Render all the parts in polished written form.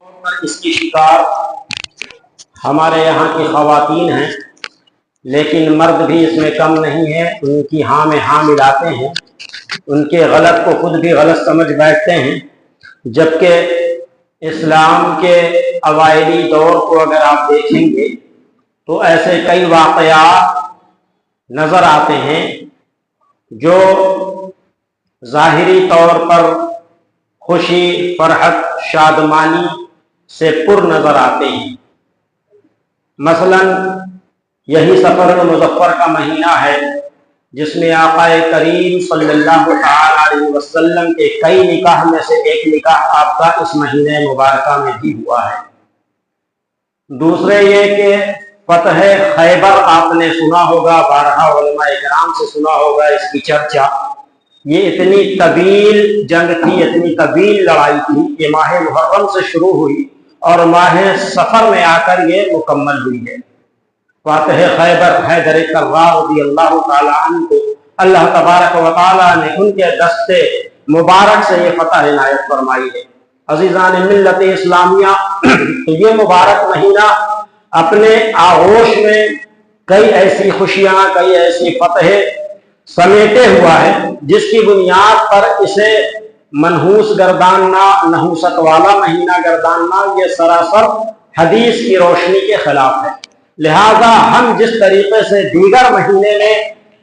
اس کی شکار ہمارے یہاں کی خواتین ہیں، لیکن مرد بھی اس میں کم نہیں ہے۔ ان کی ہاں میں ہاں ملاتے ہیں، ان کے غلط کو خود بھی غلط سمجھ بیٹھتے ہیں، جبکہ اسلام کے اوائلی دور کو اگر آپ دیکھیں گے تو ایسے کئی واقعات نظر آتے ہیں جو ظاہری طور پر خوشی، فرحت، شادمانی سے پر نظر آتے ہیں۔ مثلا یہی سفر المظفر کا مہینہ ہے جس میں آقا کریم صلی اللہ تعالی علیہ وسلم کے کئی نکاح میں سے ایک نکاح آپ کا اس مہینے مبارکہ میں بھی ہوا ہے۔ دوسرے یہ کہ فتح خیبر آپ نے سنا ہوگا، بارہا علماء کرام سے سنا ہوگا اس کی چرچا۔ یہ اتنی طویل جنگ تھی، اتنی طویل لڑائی تھی کہ ماہ محرم سے شروع ہوئی اور ماہ سفر میں آ کر یہ مکمل ہوئی ہے۔ فاتح خیبر حیدر کرار رضی اللہ تعالیٰ عنہ کو اللہ تبارک و تعالیٰ نے ان کے دست مبارک سے یہ فتح عنایت فرمائی ہے۔ عزیزان ملت اسلامیہ، تو یہ مبارک مہینہ اپنے آغوش میں کئی ایسی خوشیاں، کئی ایسی فتح سمیٹے ہوا ہے جس کی بنیاد پر اسے منحوس گرداننا، نحوست والا مہینہ گرداننا یہ سراسر حدیث کی روشنی کے خلاف ہے۔ لہذا ہم جس طریقے سے دیگر مہینے میں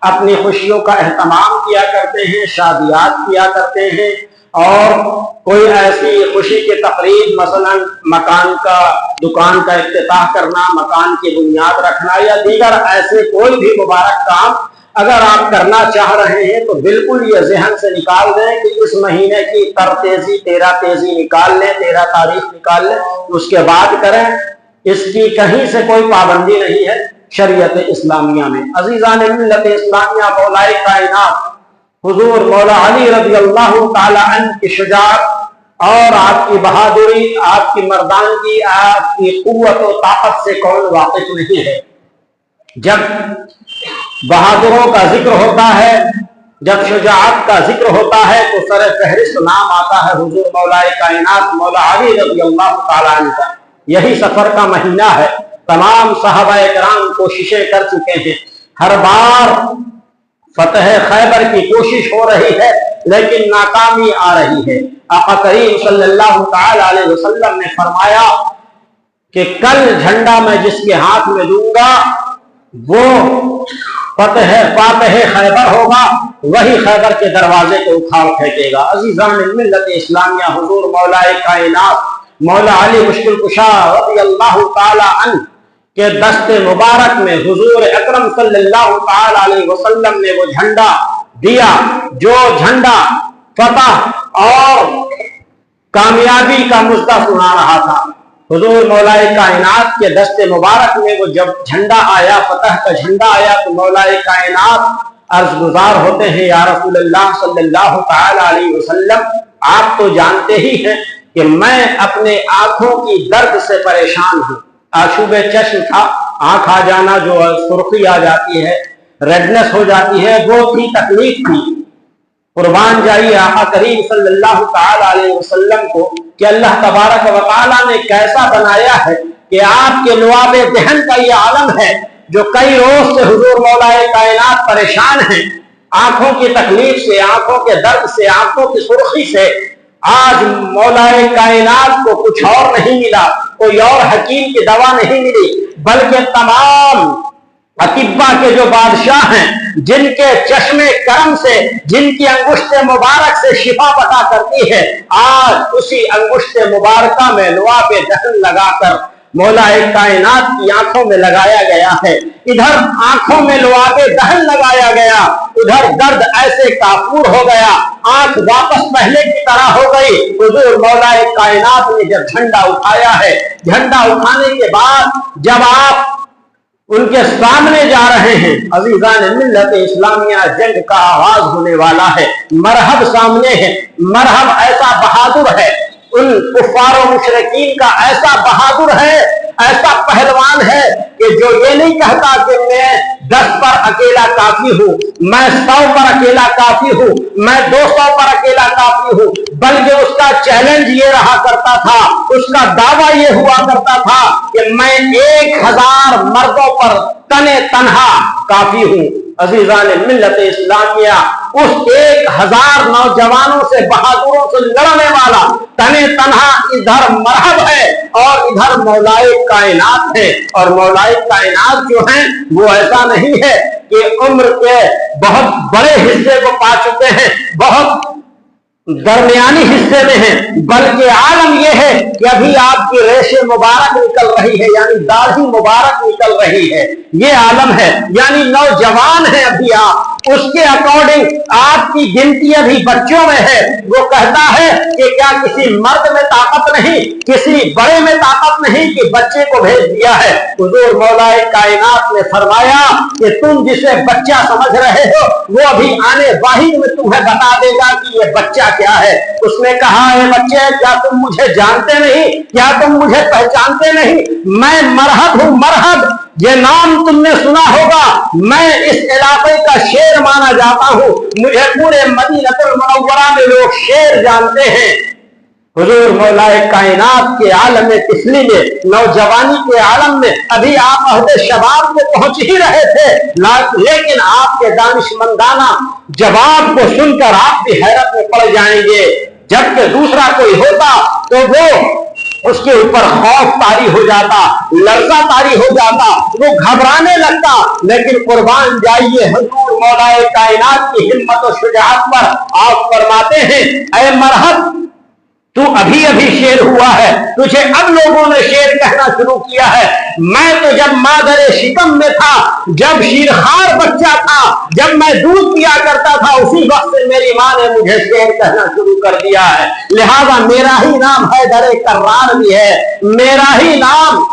اپنی خوشیوں کا اہتمام کیا کرتے ہیں، شادیات کیا کرتے ہیں، اور کوئی ایسی خوشی کی تقریب مثلا دکان کا افتتاح کرنا، مکان کی بنیاد رکھنا یا دیگر ایسے کوئی بھی مبارک کام اگر آپ کرنا چاہ رہے ہیں تو بالکل یہ ذہن سے نکال دیں کہ اس مہینے کی 13 تیزی نکال لیں، 13 تاریخ نکال لیں، اس کے بعد کریں۔ اس کی کہیں سے کوئی پابندی نہیں ہے شریعت اسلامیہ میں۔ عزیزان ملت اسلامیہ، مولا کائنات حضور مولا علی رضی اللہ تعالی عنہ کی شجاعت اور آپ کی بہادری، آپ کی مردانگی، آپ کی قوت و طاقت سے کون واقف نہیں ہے۔ جب بہادروں کا ذکر ہوتا ہے، جب شجاعت کا ذکر ہوتا ہے تو سر فہرست نام آتا ہے حضور مولا کائنات مولا علی رضی اللہ تعالی عنہ کا۔ یہی سفر کا مہینہ ہے۔ تمام صحابہ کرام کوششیں کر چکے ہیں، ہر بار فتح خیبر کی کوشش ہو رہی ہے لیکن ناکامی آ رہی ہے۔ آقا کریم صلی اللہ تعالی علیہ وسلم نے فرمایا کہ کل جھنڈا میں جس کے ہاتھ میں دوں گا وہ فاتح خیبر ہوگا، وہی خیبر کے دروازے کو اکھاڑ پھینکے گا۔ عزیزان ملت اسلامیہ، حضور مولا کائنات مولا علی مشکل کشا رضی اللہ تعالی عنہ کے دست مبارک میں حضور اکرم صلی اللہ تعالی علیہ وسلم نے وہ جھنڈا دیا جو جھنڈا فتح اور کامیابی کا مژدہ سنا رہا تھا۔ حضور مولا کائنات کے دست مبارک میں وہ جب جھنڈا آیا، فتح کا جھنڈا آیا، تو مولا کائنات عرض گزار ہوتے ہیں، یا رسول اللہ صلی اللہ تعالی علیہ وسلم، آپ تو جانتے ہی ہیں کہ میں اپنے آنکھوں کی درد سے پریشان ہوں۔ آشوب چشم تھا، آنکھ آ جانا، جو سرخی آ جاتی ہے، ریڈنس ہو جاتی ہے، وہ بھی تکلیف تھی۔ قربان جائیے آقا کریم صلی اللہ تعالی علیہ وسلم کو کہ اللہ تبارک و تعالی نے کیسا بنایا ہے کہ آپ کے لعاب دہن کا یہ عالم ہے جو کئی روز سے حضور مولا کائنات پریشان ہیں، آنکھوں کی تکلیف سے، آنکھوں کے درد سے، آنکھوں کی سرخی سے۔ آج مولا کائنات کو کچھ اور نہیں ملا، کوئی اور حکیم کی دوا نہیں ملی، بلکہ تمام اطباء کے جو بادشاہ ہیں، جن کے چشم کرم سے، جن کی انگشت مبارک سے شفا پتا کرتی ہے، آج اسی انگشت مبارکہ میں لعاب دہن لگا کر مولا کائنات کی آنکھوں میں لگایا گیا ہے۔ ادھر آنکھوں میں لعاب دہن لگایا گیا، ادھر درد ایسے کافور ہو گیا، آنکھ واپس پہلے کی طرح ہو گئی۔ حضور مولا کائنات نے جب جھنڈا اٹھایا ہے، جھنڈا اٹھانے کے بعد جب آپ ان کے سامنے جا رہے ہیں، عزیزان ملت اسلامیہ، جنگ کا آغاز ہونے والا ہے، مرحب سامنے ہے، مرحب ایسا بہادر ہے، ان کفار و مشرکین کا ایسا بہادر ہے، ایسا پہلوان ہے کہ کہ جو یہ نہیں کہتا کہ میں 10 پر اکیلا کافی ہوں، میں 100 پر اکیلا کافی ہوں، میں 200 پر اکیلا کافی ہوں، بلکہ اس کا چیلنج یہ رہا کرتا تھا، اس کا دعویٰ یہ ہوا کرتا تھا کہ میں 1000 مردوں پر تنے تنہا کافی ہوں۔ عزیزان ملت اسلامیہ، اس 1000 نوجوانوں سے، بہادروں سے لڑنے والا تنے تنہا ادھر مرحب ہے اور ادھر مولائے کائنات ہے، اور مولائے کائنات جو ہیں وہ ایسا نہیں ہے کہ عمر کے بہت بڑے حصے کو پا چکے ہیں، بہت درمیانی حصے میں ہیں، بلکہ عالم یہ ہے کہ ابھی آپ کی ریش مبارک نکل رہی ہے، یعنی داڑھی مبارک نکل رہی ہے، یہ عالم ہے، یعنی نوجوان ہے ابھی آپ، اس کے اکارڈنگ آپ کی گنتی ابھی بچوں میں ہے۔ وہ کہتا ہے کہ کیا کسی مرد میں طاقت نہیں، کسی بڑے میں طاقت نہیں کہ بچے کو بھیج دیا ہے؟ حضور مولا کائنات نے فرمایا کہ تم جسے بچہ سمجھ رہے ہو وہ ابھی آنے واحد میں تمہیں بتا دے گا کہ یہ بچہ کیا ہے۔ اس نے کہا، اے بچے، کیا تم مجھے جانتے نہیں؟ کیا تم مجھے پہچانتے نہیں؟ میں مرحب ہوں، مرحب، یہ نام تم نے سنا ہوگا، میں اس علاقے کا شیر مانا جاتا ہوں، مجھے پورے مدینہ المنورہ میں لوگ شیر جانتے ہیں۔ حضور مولا کائنات کے عالم طفلی میں، نوجوانی کے عالم میں ابھی آپ عہد شباب میں پہنچ ہی رہے تھے، لیکن آپ کے دانش مندانہ جواب کو سن کر آپ بھی حیرت میں پڑ جائیں گے۔ جبکہ دوسرا کوئی ہوتا تو وہ اس کے اوپر خوف طاری ہو جاتا، لرزہ طاری ہو جاتا، وہ گھبرانے لگتا، لیکن قربان جائیے حضور مولا کائنات کی ہمت و شجاعت پر آپ فرماتے ہیں، اے مرحب، تو ابھی ابھی شیر ہوا ہے، تجھے اب لوگوں نے شیر کہنا شروع کیا ہے۔ میں تو جب مادر شکم میں تھا، جب شیرخوار بچہ تھا، جب میں دودھ پیا کرتا تھا، اسی وقت سے میری ماں نے مجھے شیر کہنا شروع کر دیا ہے، لہذا میرا ہی نام حیدر کرار بھی ہے، میرا ہی نام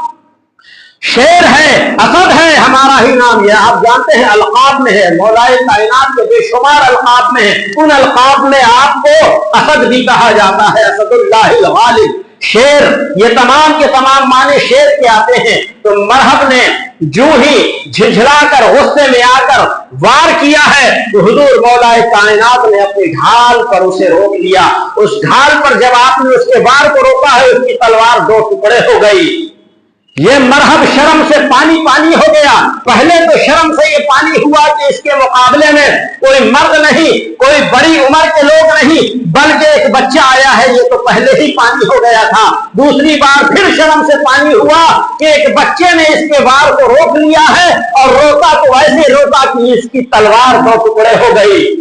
شیر ہے، اسد ہے، ہمارا ہی نام یہ آپ جانتے ہیں القاب میں ہے، مولا کائنات کے بے شمار القاب میں ہے، ان القاب میں آپ کو اسد بھی کہا جاتا ہے، اسد اللہ الغالب، شیر، یہ تمام کے تمام معنی شیر کے آتے ہیں۔ تو مرحب نے جو ہی جھجھلا کر غصے میں آ کر وار کیا ہے تو حضور مولا کائنات نے اپنی ڈھال پر اسے روک لیا، اس ڈھال پر جب آپ نے اس کے وار کو روکا ہے، اس کی تلوار 2 ٹکڑے ہو گئی۔ یہ مرحب شرم سے پانی پانی ہو گیا، پہلے تو شرم سے یہ پانی ہوا کہ اس کے مقابلے میں کوئی مرد نہیں، کوئی بڑی عمر کے لوگ نہیں، بلکہ ایک بچہ آیا ہے، یہ تو پہلے ہی پانی ہو گیا تھا۔ دوسری بار پھر شرم سے پانی ہوا کہ ایک بچے نے اس کے وار کو روک لیا ہے، اور روکا تو ایسے روکا کہ اس کی تلوار 2 ٹکڑے ہو گئی۔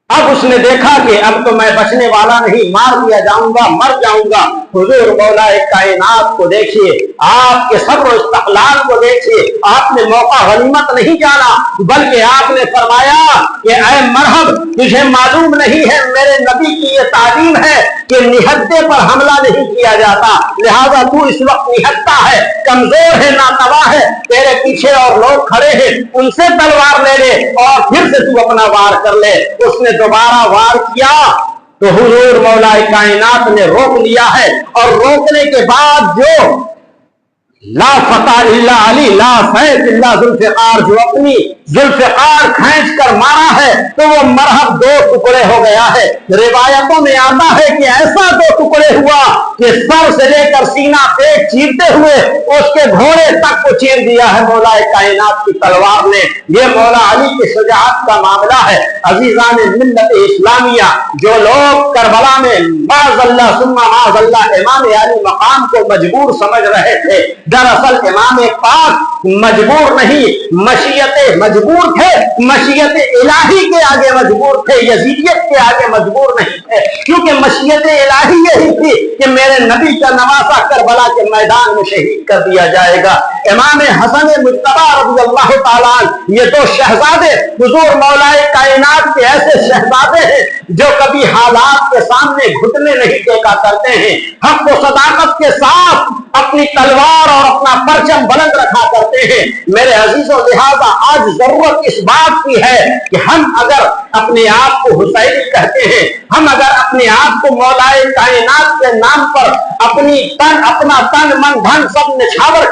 اب اس نے دیکھا کہ اب تو میں بچنے والا نہیں، مار دیا جاؤں گا، مر جاؤں گا۔ حضور مولا کائنات کو دیکھیے، آپ کے صبر و استقلال کو دیکھیے، آپ نے موقع غنیمت نہیں جانا، بلکہ آپ نے فرمایا کہ اے مرحب، تجھے معلوم نہیں ہے میرے نبی کی یہ تعلیم ہے کہ نہتے پر حملہ نہیں کیا جاتا، لہذا تو اس وقت نہتا ہے، کمزور ہے، ناتوا ہے، تیرے پیچھے اور لوگ کھڑے ہیں، ان سے تلوار لے لے اور پھر سے تو اپنا وار کر لے۔ اس نے دوبارہ وار کیا تو حضور مولا کائنات نے روک لیا ہے، اور روکنے کے بعد جو لا فتح الا علی لا سیف الا ذوالفقار، جو اپنی ذوالفقار کھینچ کر مارا ہے تو وہ مرحب 2 ٹکڑے ہو گیا ہے۔ روایتوں میں آتا ہے کہ ایسا 2 ٹکڑے ہوا کہ سر سے لے کر سینہ پیٹ چیرتے ہوئے اس کے گھوڑے تک کو چیر دیا ہے مولا کائنات کی تلوار نے۔ یہ مولا علی کی شجاعت کا معاملہ ہے۔ عزیزان ملت اسلامیہ، جو لوگ کربلا میں معاذ اللہ ثم معاذ اللہ امام علی مقام کو مجبور سمجھ رہے تھے، دراصل امام پاک مجبور نہیں، مشیت مجبور تھے، مشیت الہی کے آگے مجبور تھے، یزیدیت کے آگے مجبور نہیں تھے، کیونکہ مشیت الہی یہی تھی کہ میرے نبی کا نواسہ کربلا کے میدان میں شہید کر دیا جائے گا۔ امام حسن مجتبی رضی اللہ تعالیٰ عنہ، یہ 2 شہزادے حضور مولا کائنات کے ایسے شہزادے ہیں جو کبھی حالات کے سامنے گھٹنے نہیں ٹیکا کرتے ہیں، حق و صداقت کے ساتھ اپنی تلوار اور اپنا پرچم بلند رکھا کرتے ہیں۔ میرے عزیزوں، لہذا آج ضرورت اس بات کی ہے کہ ہم اگر اپنے آپ کو حسینی کہتے ہیں، ہم اگر اپنے آپ کو مولا کائنات کے نام پر اپنا تن من دھن سب نچھاور